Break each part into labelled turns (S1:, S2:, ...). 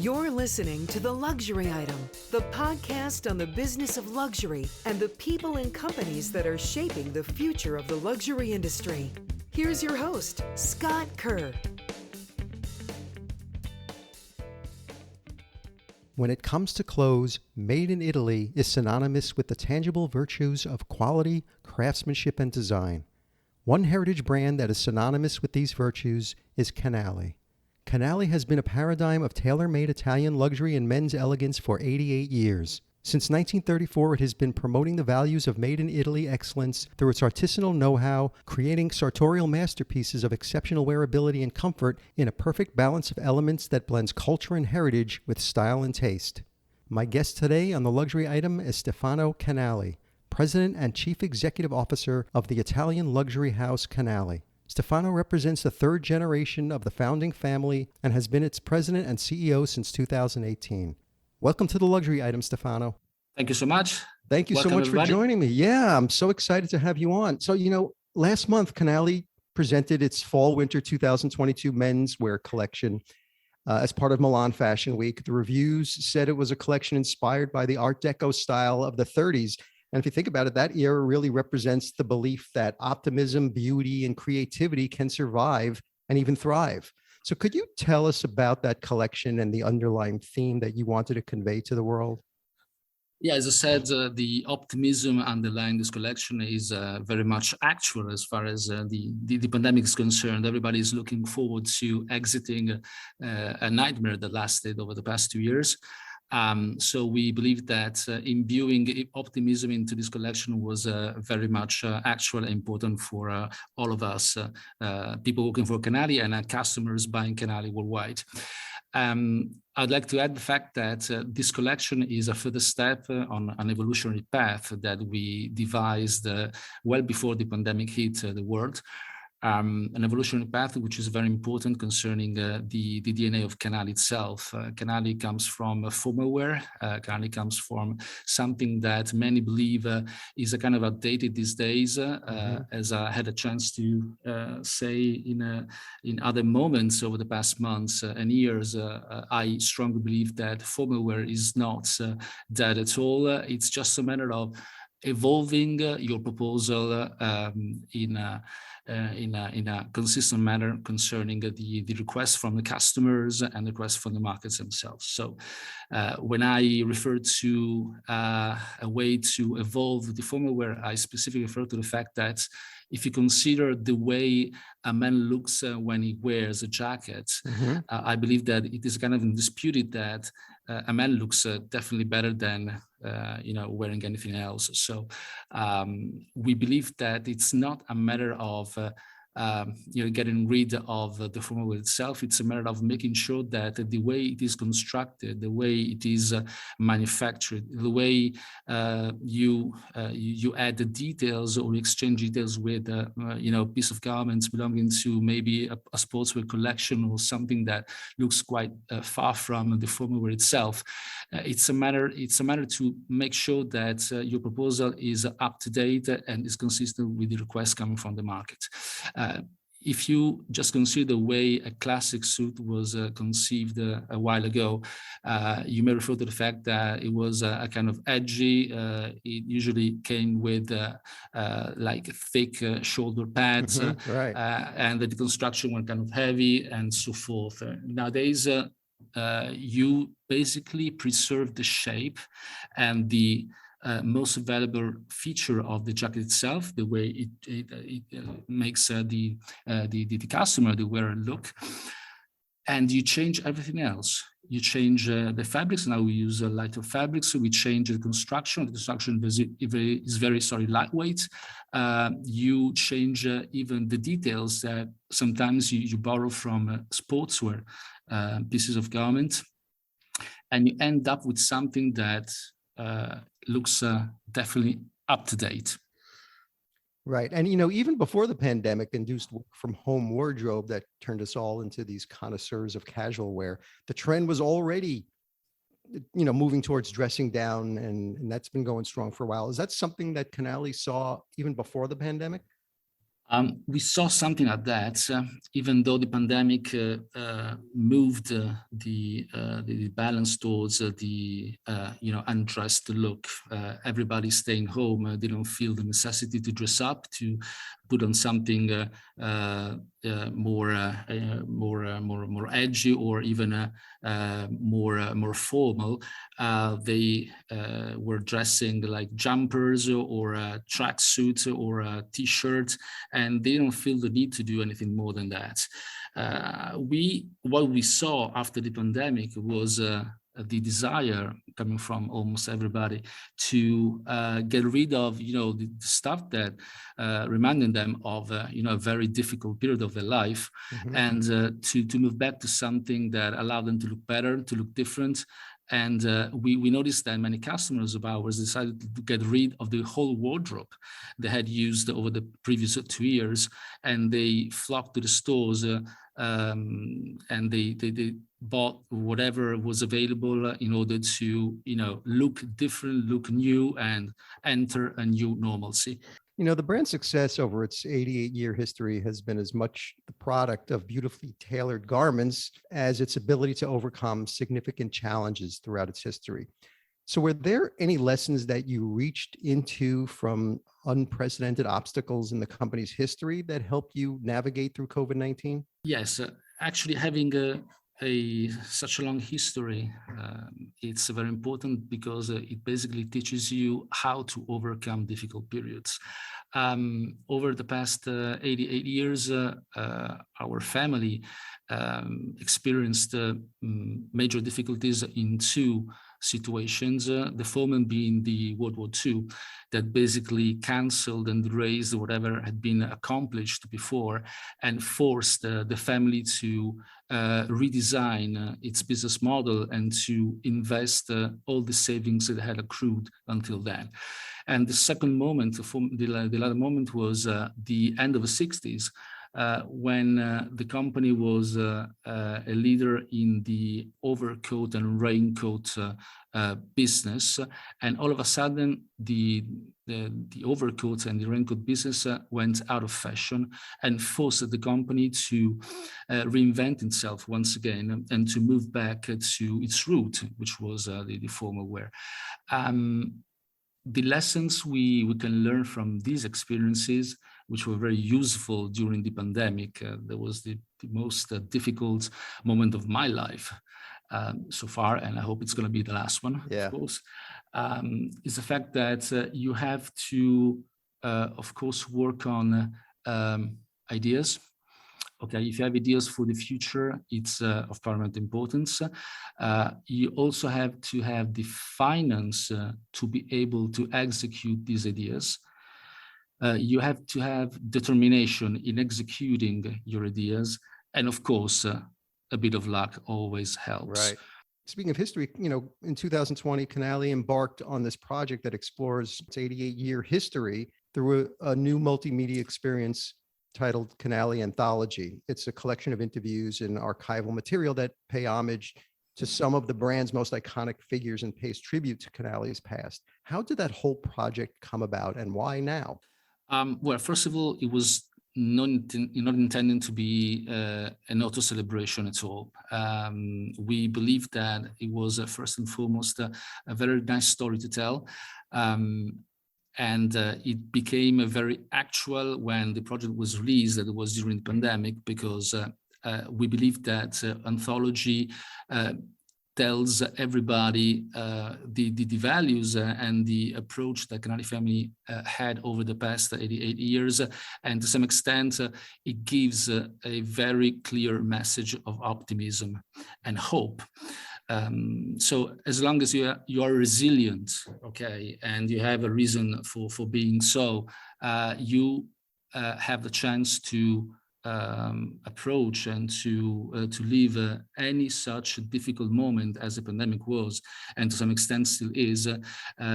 S1: You're listening to The Luxury Item, the podcast on the business of luxury and the people and companies that are shaping the future of the luxury industry. Here's your host, Scott Kerr.
S2: When it comes to clothes, made in Italy is synonymous with the tangible virtues of quality, craftsmanship, and design. One heritage brand that is synonymous with these virtues is Canali. Canali has been a paradigm of tailor-made Italian luxury and men's elegance for 88 years. Since 1934, it has been promoting the values of made in Italy excellence through its artisanal know-how, creating sartorial masterpieces of exceptional wearability and comfort in a perfect balance of elements that blends culture and heritage with style and taste. My guest today on The Luxury Item is Stefano Canali, President and Chief Executive Officer of the Italian luxury house Canali. Stefano represents the third generation of the founding family and has been its president and CEO since 2018. Welcome to The Luxury Item, Stefano.
S3: Thank you so much.
S2: Thank you
S3: Welcome,
S2: so much
S3: everybody.
S2: for joining me. Yeah, I'm so excited to have you on. So, last month, Canali presented its fall-winter 2022 menswear collection as part of Milan Fashion Week. The reviews said it was a collection inspired by the Art Deco style of the 30s. And if you think about it, that era really represents the belief that optimism, beauty, and creativity can survive and even thrive. So could you tell us about that collection and the underlying theme that you wanted to convey to the world?
S3: Yeah, as I said, the optimism underlying this collection is very much actual as far as the pandemic is concerned. Everybody is looking forward to exiting a nightmare that lasted over the past 2 years. So we believe that imbuing optimism into this collection was very much actual and important for all of us, people working for Canali and customers buying Canali worldwide. I'd like to add the fact that this collection is a further step on an evolutionary path that we devised well before the pandemic hit the world. An evolutionary path which is very important concerning the DNA of Canali itself. Canali comes from formalwear. Canali comes from something that many believe is a kind of outdated these days. As I had a chance to say in other moments over the past months and years, I strongly believe that formalwear is not dead at all. It's just a matter of evolving your proposal in a consistent manner concerning the requests from the customers and the requests from the markets themselves. So when I refer to a way to evolve the formalwear, I specifically refer to the fact that if you consider the way a man looks when he wears a jacket, I believe that it is kind of undisputed that a man looks definitely better than wearing anything else. So we believe that it's not a matter of getting rid of the formalwear itself. It's a matter of making sure that the way it is constructed, the way it is manufactured, the way you add the details or exchange details with a piece of garments belonging to maybe a sportswear collection or something that looks quite far from the formalwear itself. It's a matter to make sure that your proposal is up to date and is consistent with the requests coming from the market. If you just consider the way a classic suit was conceived a while ago, you may refer to the fact that it was a kind of edgy. It usually came with like thick shoulder pads,
S2: right.
S3: and the construction were kind of heavy and so forth. Nowadays, you basically preserve the shape and the most valuable feature of the jacket itself, the way it makes the customer, the wearer look, and you change everything else. You change the fabrics. Now we use lighter fabrics. So we change the construction. The construction is very lightweight. You change even the details that sometimes you borrow from sportswear pieces of garment, and you end up with something that looks definitely up to date.
S2: Right. And, even before the pandemic-induced work-from-home wardrobe that turned us all into these connoisseurs of casual wear, the trend was already, moving towards dressing down, and that's been going strong for a while. Is that something that Canali saw even before the pandemic?
S3: We saw something like that, even though the pandemic moved the balance towards the undressed look. Everybody staying home didn't feel the necessity to dress up, to put on something more edgy, or even more formal. They were dressing like jumpers or tracksuits or t-shirts, and they don't feel the need to do anything more than that. What we saw after the pandemic was the desire coming from almost everybody to get rid of, the stuff that reminded them of, a very difficult period of their life, and to move back to something that allowed them to look better, to look different. And we noticed that many customers of ours decided to get rid of the whole wardrobe they had used over the previous 2 years, and they flocked to the stores and they bought whatever was available in order to, look different, look new, and enter a new normalcy.
S2: The brand's success over its 88-year history has been as much the product of beautifully tailored garments as its ability to overcome significant challenges throughout its history. So were there any lessons that you reached into from unprecedented obstacles in the company's history that helped you navigate through COVID-19?
S3: Yes, actually having such a long history, it's very important because it basically teaches you how to overcome difficult periods. Over the past 88 years, our family experienced major difficulties in two situations, the former being the World War II, that basically canceled and erased whatever had been accomplished before and forced the family to redesign its business model and to invest all the savings that had accrued until then. And the second moment, the latter moment, was the end of the 60s, when the company was a leader in the overcoat and raincoat business, and all of a sudden the overcoats and the raincoat business went out of fashion and forced the company to reinvent itself once again and to move back to its root, which was the formalwear. The lessons we can learn from these experiences, which were very useful during the pandemic, that was the most difficult moment of my life so far, and I hope it's going to be the last one, of course, is the fact that you have to, of course, work on ideas. Okay, if you have ideas for the future, it's of paramount importance. You also have to have the finance to be able to execute these ideas. You have to have determination in executing your ideas. And of course, a bit of luck always helps.
S2: Right. Speaking of history, in 2020, Canali embarked on this project that explores its 88-year history through a new multimedia experience titled Canali Anthology. It's a collection of interviews and archival material that pay homage to some of the brand's most iconic figures and pays tribute to Canali's past. How did that whole project come about, and why now?
S3: Well, first of all, it was not intended to be an auto celebration at all. We believed that it was first and foremost a very nice story to tell. And it became very actual when the project was released, that it was during the pandemic, because we believe that Anthology tells everybody the values and the approach that Canali family had over the past 88 years. And to some extent, it gives a very clear message of optimism and hope. So as long as you are resilient, okay, and you have a reason for being so, you have the chance to approach and to live any such difficult moment as the pandemic was, and to some extent still is,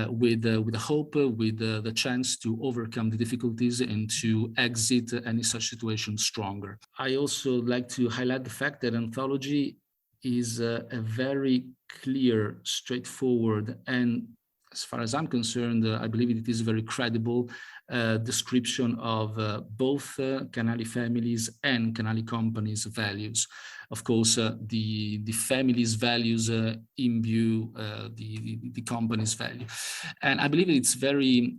S3: with the hope, with the chance to overcome the difficulties and to exit any such situation stronger. I also like to highlight the fact that Anthology is a very clear, straightforward, and as far as I'm concerned, I believe it is a very credible description of both Canali families and Canali companies' values. Of course, the family's values imbue the company's value. And I believe it's very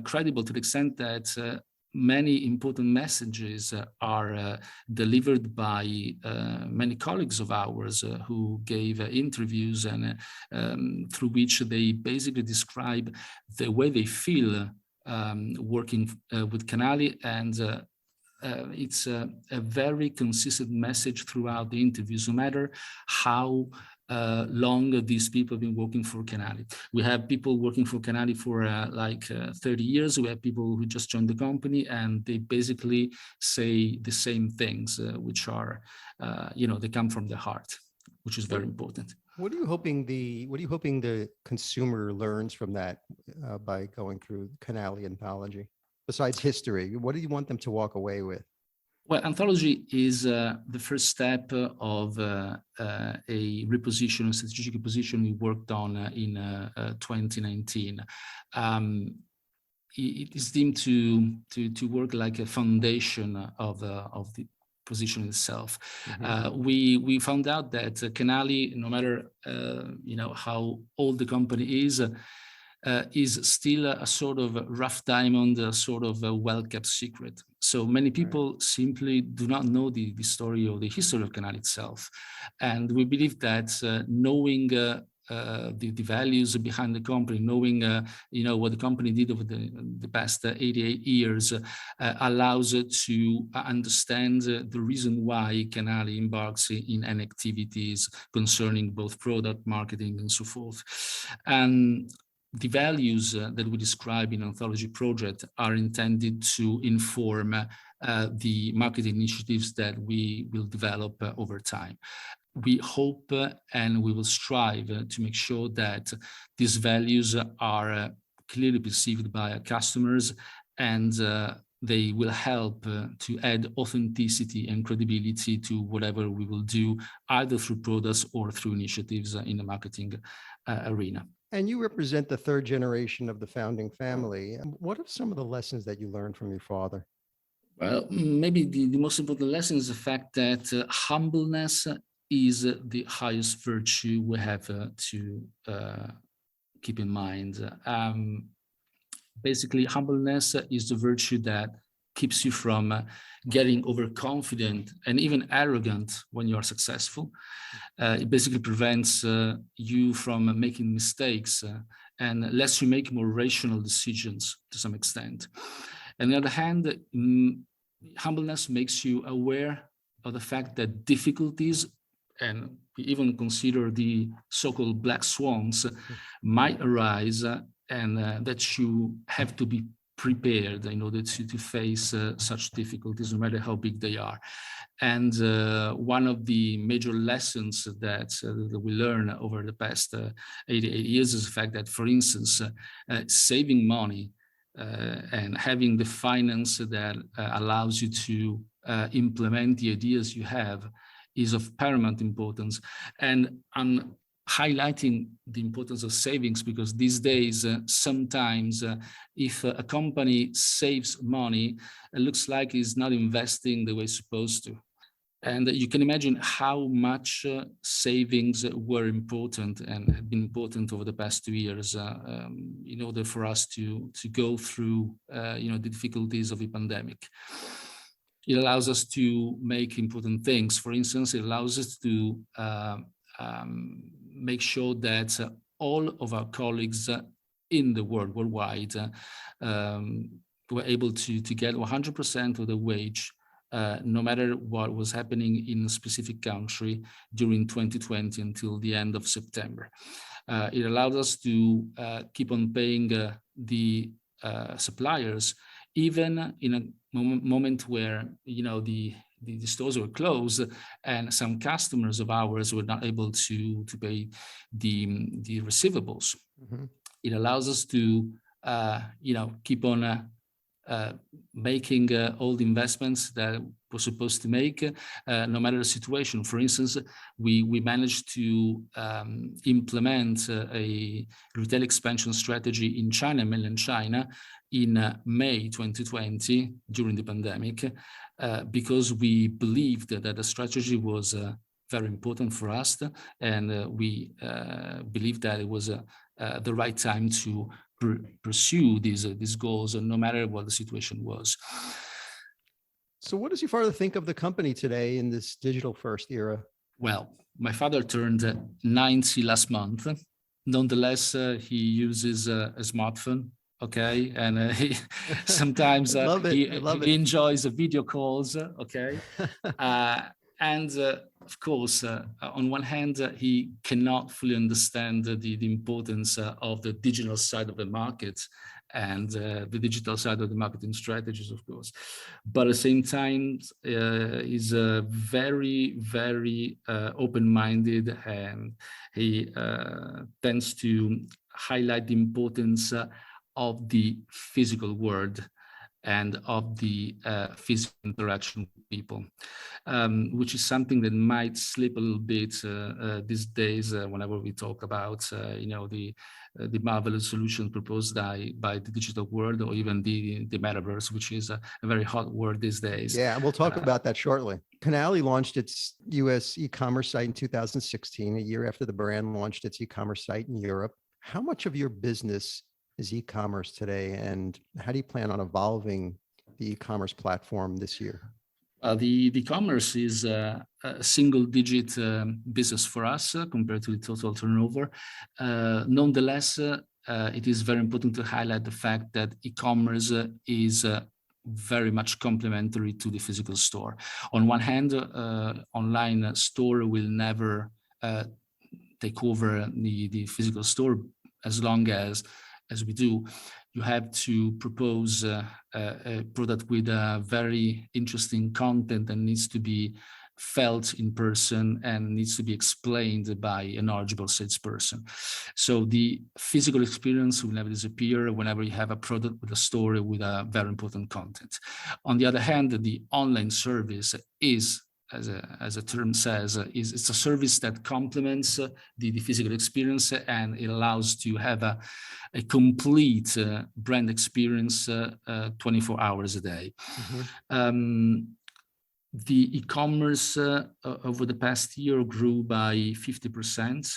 S3: credible to the extent that many important messages are delivered by many colleagues of ours who gave interviews and through which they basically describe the way they feel working with Canali, and it's a very consistent message throughout the interviews, no matter how long these people have been working for Canali. We have people working for Canali for 30 years. We have people who just joined the company, and they basically say the same things, which are, they come from the heart, which is very important.
S2: What are you hoping the consumer learns from that by going through Canali Anthology? Besides history, what do you want them to walk away with?
S3: Well, Anthology is the first step of a reposition, a strategic position we worked on in 2019. It is deemed to work like a foundation of the position itself. Mm-hmm. We found out that Canali, no matter how old the company is still a sort of rough diamond, a sort of a well-kept secret. So many people simply do not know the story or the history of Canali itself. And we believe that knowing the values behind the company, knowing what the company did over the past 88 years allows it to understand the reason why Canali embarks in any activities concerning both product marketing and so forth. And the values that we describe in Anthology project are intended to inform the market initiatives that we will develop over time. We hope and we will strive to make sure that these values are clearly perceived by our customers, and they will help to add authenticity and credibility to whatever we will do, either through products or through initiatives in the marketing arena.
S2: And you represent the third generation of the founding family. What are some of the lessons that you learned from your father?
S3: Well, maybe the most important lesson is the fact that humbleness is the highest virtue we have to keep in mind. Basically, humbleness is the virtue that keeps you from getting overconfident and even arrogant when you are successful. It basically prevents you from making mistakes and lets you make more rational decisions to some extent. On the other hand, humbleness makes you aware of the fact that difficulties, and we even consider the so-called black swans, might arise, and that you have to be prepared in order to face such difficulties, no matter how big they are. And one of the major lessons that we learn over the past 88 years is the fact that, for instance, saving money and having the finance that allows you to implement the ideas you have is of paramount importance. And I'm highlighting the importance of savings because these days, sometimes if a company saves money, it looks like it's not investing the way it's supposed to. And you can imagine how much savings were important and have been important over the past 2 years in order for us to go through the difficulties of the pandemic. It allows us to make important things. For instance, it allows us to make sure that all of our colleagues in the world, worldwide, were able to get 100% of the wage, no matter what was happening in a specific country during 2020 until the end of September. It allowed us to keep on paying the suppliers, even in a moment where the stores were closed and some customers of ours were not able to pay the receivables. Mm-hmm. It allows us to keep on making all the investments that we're supposed to make, no matter the situation. For instance, we managed to implement a retail expansion strategy in China, mainland China, in May 2020 during the pandemic, because we believed that the strategy was very important for us, and we believed that it was the right time to pursue these goals, no matter what the situation was.
S2: So what does your father think of the company today in this digital first era?
S3: Well, my father turned 90 last month. Nonetheless, he uses a smartphone. Okay, and he sometimes he enjoys video calls. Okay, and of course, on one hand, he cannot fully understand the importance of the digital side of the market and the digital side of the marketing strategies, of course. But at the same time, he's very, very open-minded, and he tends to highlight the importance of the physical world and of the physical interaction with people, which is something that might slip a little bit these days whenever we talk about, the marvelous solution proposed by the digital world, or even the Metaverse, which is a very hot word these days.
S2: Yeah, and we'll talk about that shortly. Canali launched its US e-commerce site in 2016, a year after the brand launched its e-commerce site in Europe. How much of your business is e-commerce today, and how do you plan on evolving the e-commerce platform this year?
S3: The e-commerce is a single-digit business for us compared to the total turnover. Nonetheless, it is very important to highlight the fact that e-commerce is very much complementary to the physical store. On one hand, online store will never take over the physical store as long as we do. You have to propose a product with a very interesting content that needs to be felt in person and needs to be explained by a knowledgeable salesperson. So the physical experience will never disappear whenever you have a product with a story with a very important content. On the other hand, the online service is, as a term says, it's a service that complements the physical experience, and it allows to have a complete brand experience 24 hours a day. Mm-hmm. The e-commerce over the past year grew by 50%.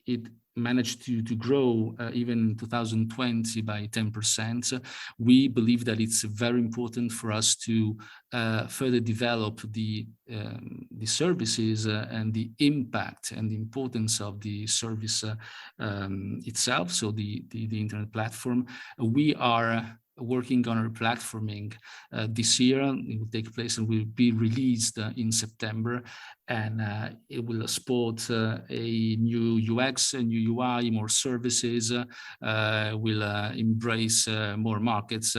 S3: It managed to grow even in 2020 by 10%. We believe that it's very important for us to further develop the services and the impact and the importance of the service itself, so the internet platform. We are working on our platforming this year. It will take place and will be released in September, and it will support a new UX, a new UI, more services, will embrace more markets.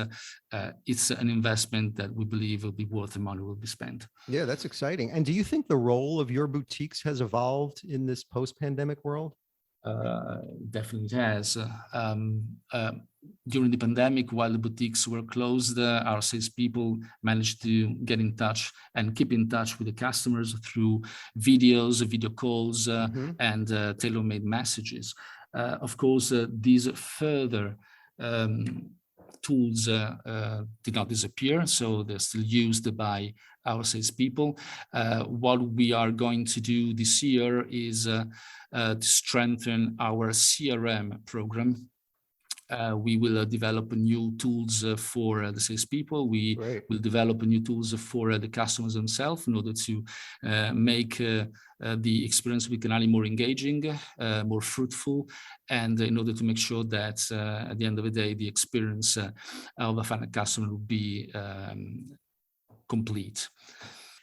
S3: It's an investment that we believe will be worth the money will be spent.
S2: Yeah, that's exciting. And do you think the role of your boutiques has evolved in this post-pandemic world?
S3: Definitely has. During the pandemic, while the boutiques were closed, our salespeople managed to get in touch and keep in touch with the customers through videos, video calls, and tailor-made messages. Of course, these further tools did not disappear, so they're still used by our salespeople. What we are going to do this year is to strengthen our CRM program. We will develop new tools for the salespeople. We will develop new tools for the customers themselves in order to make the experience with Canali more engaging, more fruitful, and in order to make sure that at the end of the day, the experience of a final customer will be complete.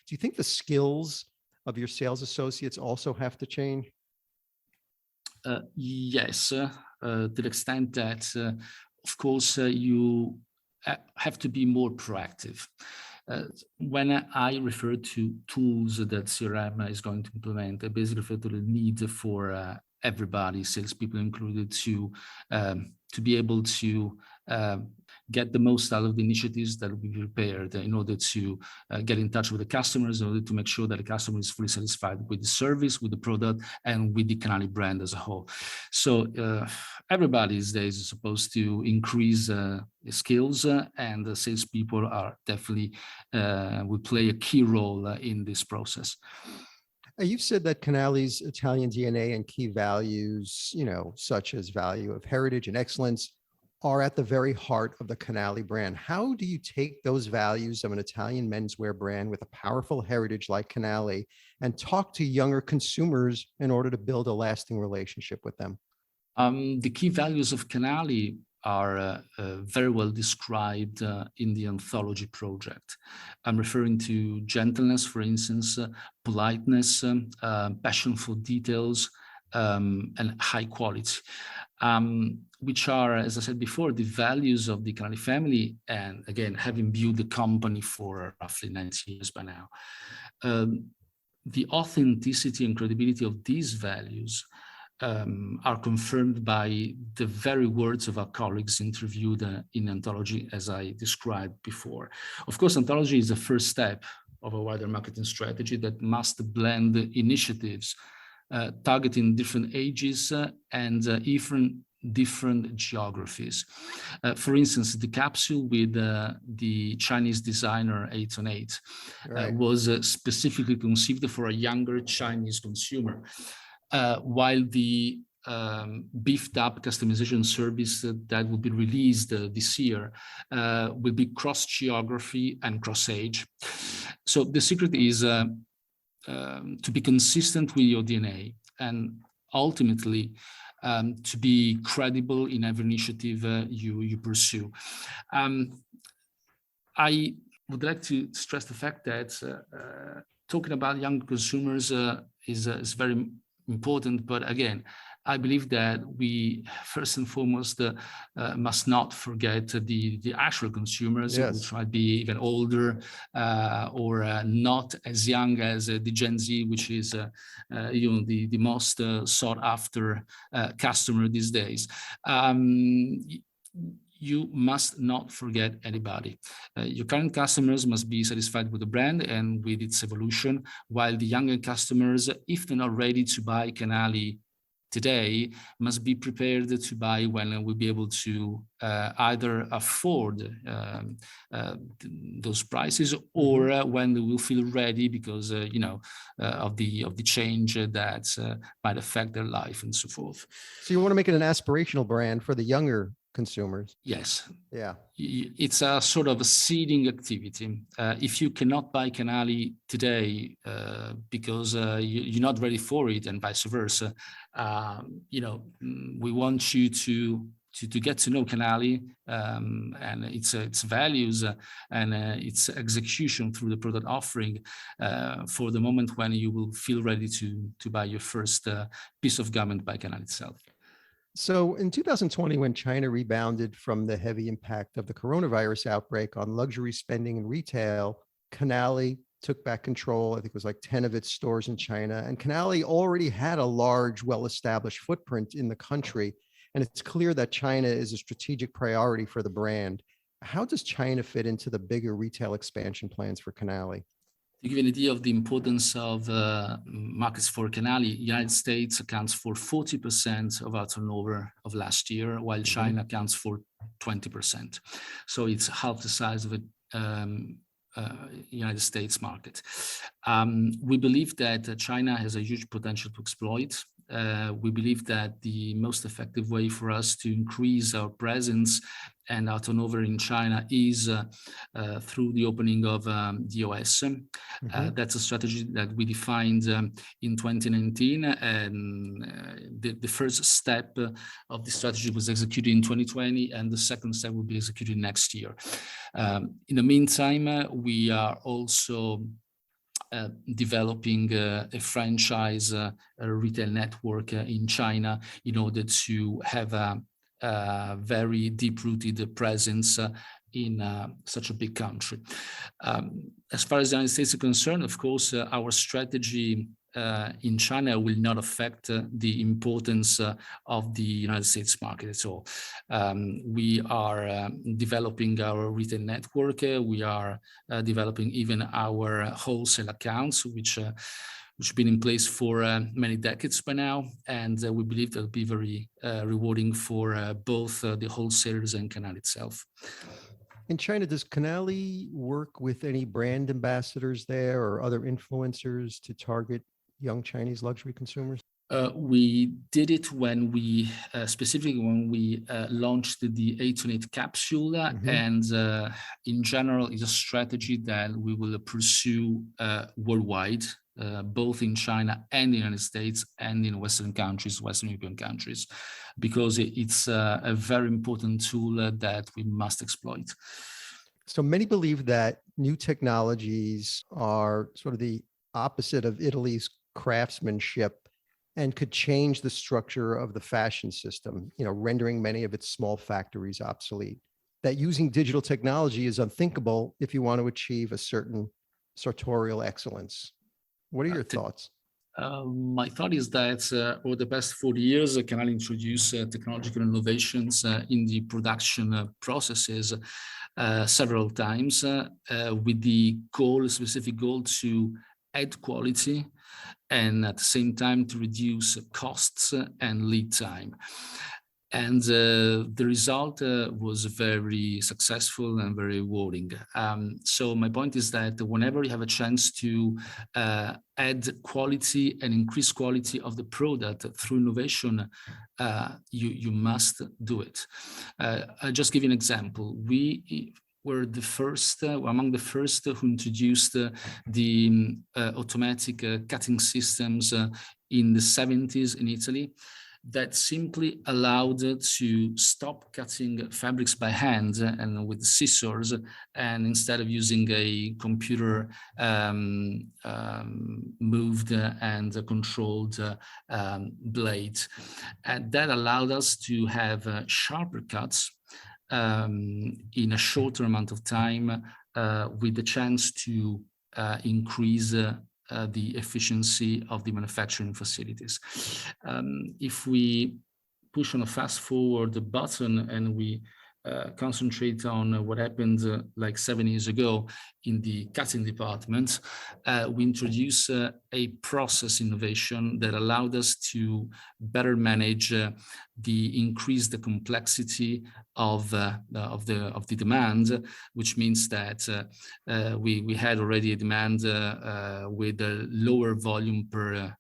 S2: Do you think the skills of your sales associates also have to change?
S3: Yes, to the extent that, of course, you have to be more proactive. When I refer to tools that CRM is going to implement, I basically refer to the need for everybody, salespeople included, to be able to get the most out of the initiatives that we prepared in order to get in touch with the customers, in order to make sure that the customer is fully satisfied with the service, with the product, and with the Canali brand as a whole. So everybody these days is supposed to increase skills, and the salespeople are definitely will play a key role in this process.
S2: You've said that Canali's Italian DNA and key values, such as value of heritage and excellence, are at the very heart of the Canali brand. How do you take those values of an Italian menswear brand with a powerful heritage like Canali and talk to younger consumers in order to build a lasting relationship with them?
S3: The key values of Canali are very well described in the Anthology project. I'm referring to gentleness, for instance, politeness, passion for details, and high quality, which are, as I said before, the values of the Canali family, and again, having built the company for roughly 90 years by now. The authenticity and credibility of these values are confirmed by the very words of our colleagues interviewed in Anthology, as I described before. Of course, Anthology is the first step of a wider marketing strategy that must blend initiatives targeting different ages and even different geographies. For instance, the capsule with the Chinese designer E10 was specifically conceived for a younger Chinese consumer. While the beefed up customization service that will be released this year will be cross geography and cross age. So the secret is to be consistent with your DNA and ultimately to be credible in every initiative you pursue. I would like to stress the fact that talking about young consumers is very important, but again, I believe that we first and foremost must not forget the actual consumers, which might be even older or not as young as the Gen Z, which is the most sought after customer these days. You must not forget anybody. Your current customers must be satisfied with the brand and with its evolution, while the younger customers, if they're not ready to buy Canali today, must be prepared to buy when we'll be able to either afford those prices, or when they will feel ready because of the change that might affect their life and so forth.
S2: So you want to make it an aspirational brand for the younger consumers?
S3: Yes.
S2: Yeah.
S3: It's a sort of a seeding activity. If you cannot buy Canali today because you're not ready for it, and vice versa, we want you to get to know Canali and its values and its execution through the product offering for the moment when you will feel ready to buy your first piece of garment by Canali itself.
S2: So in 2020, when China rebounded from the heavy impact of the coronavirus outbreak on luxury spending and retail, Canali took back control. I think it was like 10 of its stores in China. And Canali already had a large, well-established footprint in the country. And it's clear that China is a strategic priority for the brand. How does China fit into the bigger retail expansion plans for Canali?
S3: To give you an idea of the importance of markets for Canali, United States accounts for 40% of our turnover of last year, while China accounts for 20%. So it's half the size of the United States market. We believe that China has a huge potential to exploit. We believe that the most effective way for us to increase our presence and our turnover in China is through the opening of DOS. That's a strategy that we defined in 2019, and the first step of the strategy was executed in 2020, and the second step will be executed next year. In the meantime, we are also developing a franchise retail network in China in order to have a very deep-rooted presence in such a big country. As far as the United States is concerned, of course, our strategy in China will not affect the importance of the United States market at all. We are developing our retail network. We are developing even our wholesale accounts, which have been in place for many decades by now. And we believe that will be very rewarding for both the wholesalers and Canali itself.
S2: In China, does Canali work with any brand ambassadors there or other influencers to target young Chinese luxury consumers?
S3: We did it when we, specifically when we launched the E10 capsule, and in general, it's a strategy that we will pursue worldwide, both in China and the United States and in Western countries, Western European countries, because it's a very important tool that we must exploit.
S2: So many believe that new technologies are sort of the opposite of Italy's craftsmanship and could change the structure of the fashion system, rendering many of its small factories obsolete. That using digital technology is unthinkable if you want to achieve a certain sartorial excellence. What are your thoughts?
S3: My thought is that over the past 40 years, Canali introduced technological innovations in the production processes several times with the specific goal to add quality and at the same time to reduce costs and lead time. And the result was very successful and very rewarding. So my point is that whenever you have a chance to add quality and increase quality of the product through innovation, you must do it. I'll just give you an example. We were the first, among the first who introduced the automatic cutting systems in the 70s in Italy, that simply allowed to stop cutting fabrics by hand and with scissors, and instead of using a computer moved and controlled blade. And that allowed us to have sharper cuts in a shorter amount of time, with the chance to increase the efficiency of the manufacturing facilities. If we push on a fast forward button and we concentrate on what happened like 7 years ago in the cutting department, we introduced a process innovation that allowed us to better manage the increased complexity of the demand, which means that we had already a demand with a lower volume per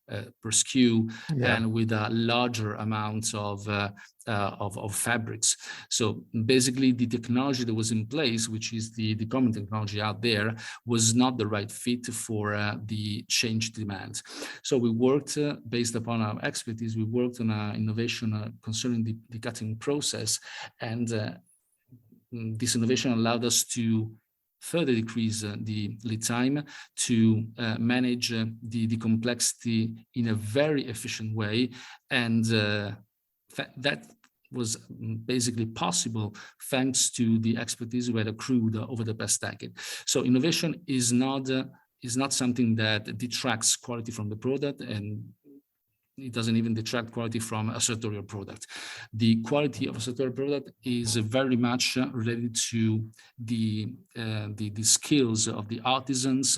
S3: SKU, and with a larger amount of fabrics. So basically, the technology that was in place, which is the common technology out there, was not the right fit for the changed demand. So we worked based upon our expertise. We worked on innovation concerning the cutting process, and this innovation allowed us to further decrease the lead time, to manage the complexity in a very efficient way, and that was basically possible thanks to the expertise we had accrued over the past decade. So innovation is not something that detracts quality from the product, and it doesn't even detract quality from a sartorial product. The quality of a sartorial product is very much related to the skills of the artisans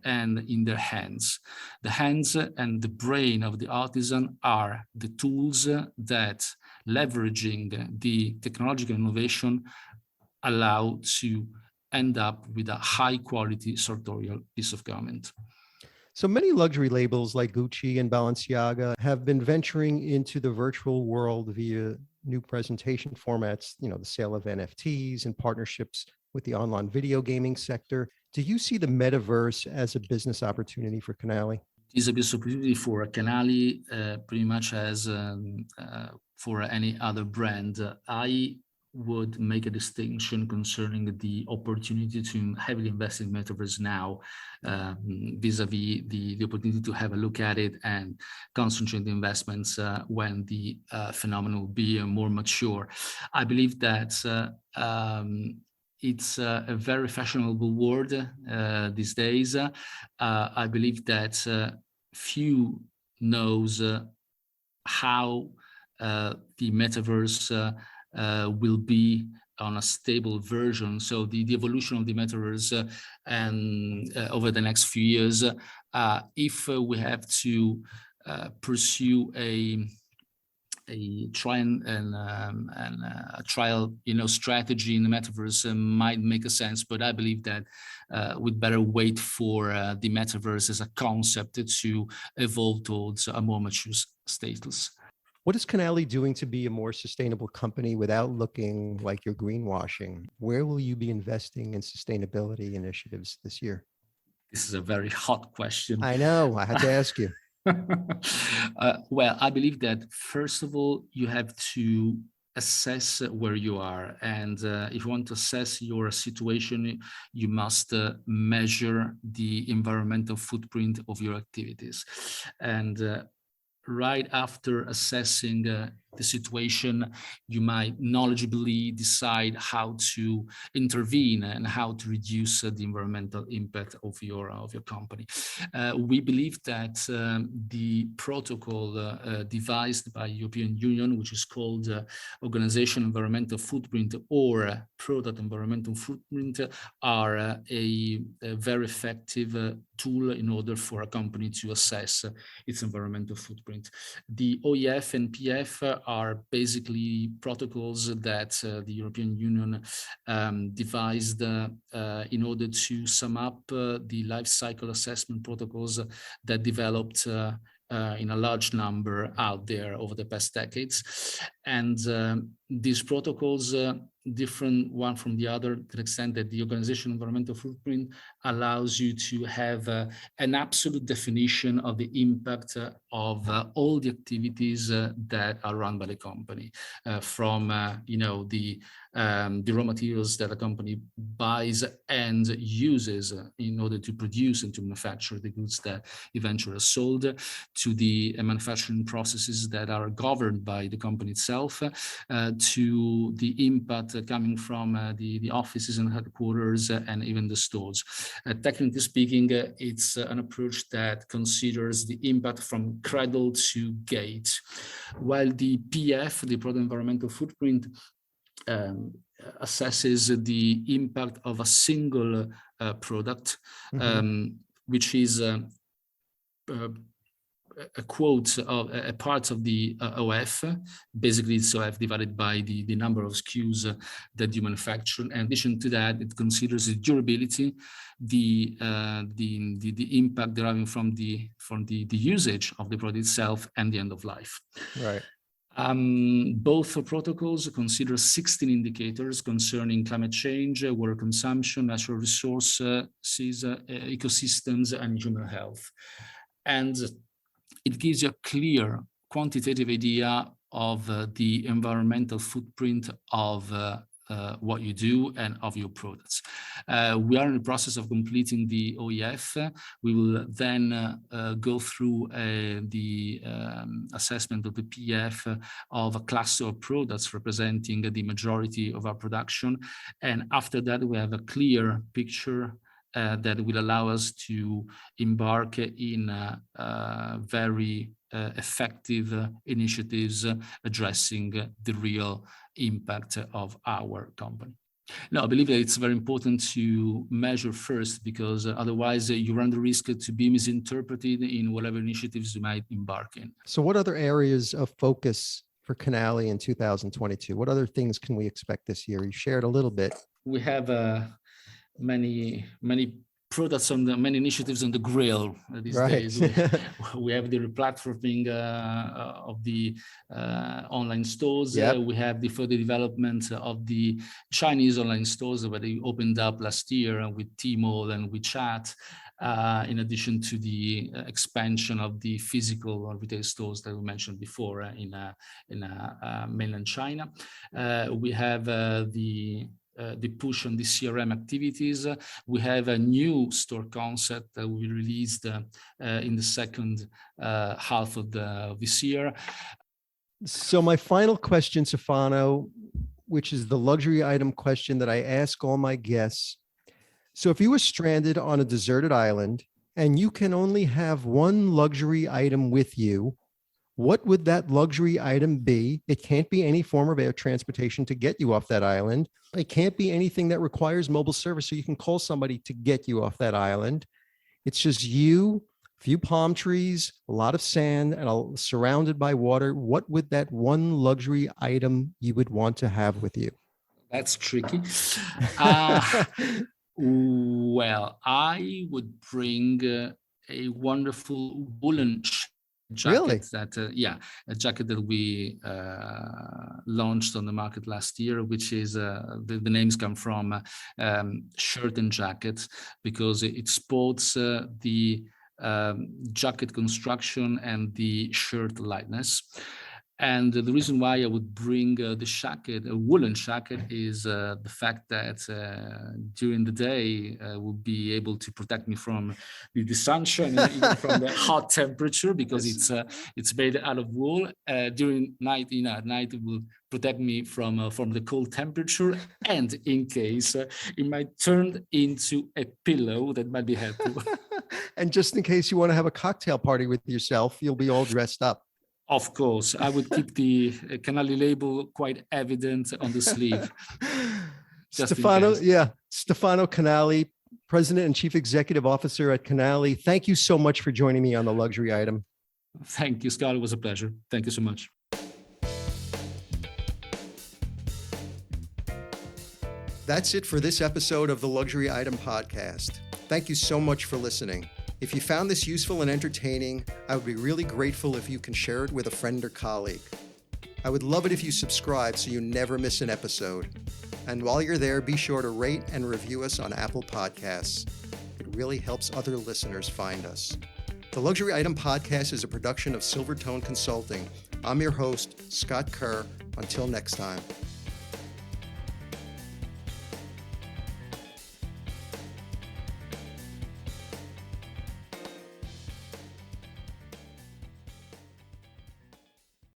S3: and in their hands. The hands and the brain of the artisan are the tools that, leveraging the technological innovation, allow to end up with a high quality sartorial piece of garment.
S2: So many luxury labels like Gucci and Balenciaga have been venturing into the virtual world via new presentation formats, the sale of NFTs and partnerships with the online video gaming sector. Do you see the metaverse as a business opportunity for Canali?
S3: It is a business opportunity for Canali, pretty much as for any other brand. I would make a distinction concerning the opportunity to heavily invest in Metaverse now, vis-a-vis the opportunity to have a look at it and concentrate the investments when the phenomenon will be more mature. I believe that it's a very fashionable word these days. I believe that few knows how the metaverse will be on a stable version. So the evolution of the metaverse and over the next few years, if we have to pursue a trial, strategy in the metaverse might make sense, but I believe that we'd better wait for the metaverse as a concept to evolve towards a more mature status.
S2: What is Canali doing to be a more sustainable company without looking like you're greenwashing? Where will you be investing in sustainability initiatives this year?
S3: This is a very hot question.
S2: I know, I had to ask you.
S3: Well, I believe that first of all, you have to assess where you are. And if you want to assess your situation, you must measure the environmental footprint of your activities. And right after assessing the situation, you might knowledgeably decide how to intervene and how to reduce the environmental impact of your company. We believe that the protocol devised by European Union, which is called Organization Environmental Footprint or Product Environmental Footprint, are a very effective tool in order for a company to assess its environmental footprint. The OEF and PF are basically protocols that the European Union devised in order to sum up the life cycle assessment protocols that developed in a large number out there over the past decades. And these protocols different one from the other to the extent that the organization environmental footprint allows you to have an absolute definition of the impact of all the activities that are run by the company, from the raw materials that a company buys and uses in order to produce and to manufacture the goods that eventually are sold, to the manufacturing processes that are governed by the company itself, to the impact coming from the offices and headquarters and even the stores. Technically speaking, it's an approach that considers the impact from cradle to gate, while the PF, the product environmental footprint, assesses the impact of a single product, which is a quote of a part of the OF. Basically, it's OF divided by the number of SKUs that you manufacture. In addition to that, it considers the durability, the impact deriving from the usage of the product itself, and the end of life.
S2: Right.
S3: Both protocols consider 16 indicators concerning climate change, water consumption, natural resources, ecosystems, and human health. And it gives you a clear quantitative idea of the environmental footprint of what you do and of your products. We are in the process of completing the OEF. We will then go through the assessment of the PF of a cluster of products representing the majority of our production. And after that, we have a clear picture that will allow us to embark in very effective initiatives addressing the real impact of our company. Now, I believe that it's very important to measure first, because otherwise you run the risk to be misinterpreted in whatever initiatives you might embark in.
S2: So what other areas of focus for Canali in 2022? What other things can we expect this year? You shared a little bit.
S3: We have many products on many initiatives on the grill these days. We have the replatforming of the online stores.
S2: Yep.
S3: We have the further development of the Chinese online stores that they opened up last year with Tmall and WeChat, in addition to the expansion of the physical retail stores that we mentioned before in mainland China. We have the push on the CRM activities. We have a new store concept that we released in the second half of this year.
S2: So my final question, Stefano, which is the luxury item question that I ask all my guests. So if you were stranded on a deserted island and you can only have one luxury item with you, what would that luxury item be? It can't be any form of air transportation to get you off that island. It can't be anything that requires mobile service so you can call somebody to get you off that island. It's just you, a few palm trees, a lot of sand, and surrounded by water. What would that one luxury item you would want to have with you?
S3: That's tricky. Well, I would bring a wonderful woolen jacket.
S2: Really?
S3: A jacket that we launched on the market last year, which is the names come from shirt and jacket, because it sports the jacket construction and the shirt lightness. And the reason why I would bring the jacket, a woolen jacket, is the fact that during the day will be able to protect me from the sunshine and even from the hot temperature, because it's made out of wool. During night, at night it will protect me from the cold temperature, and in case it might turn into a pillow that might be helpful.
S2: And just in case you want to have a cocktail party with yourself, you'll be all dressed up.
S3: Of course, I would keep the Canali label quite evident on the sleeve.
S2: Stefano Canali, President and Chief Executive Officer at Canali. Thank you so much for joining me on The Luxury Item.
S3: Thank you, Scott. It was a pleasure. Thank you so much.
S2: That's it for this episode of the Luxury Item Podcast. Thank you so much for listening. If you found this useful and entertaining, I would be really grateful if you can share it with a friend or colleague. I would love it if you subscribe so you never miss an episode. And while you're there, be sure to rate and review us on Apple Podcasts. It really helps other listeners find us. The Luxury Item Podcast is a production of Silvertone Consulting. I'm your host, Scott Kerr. Until next time.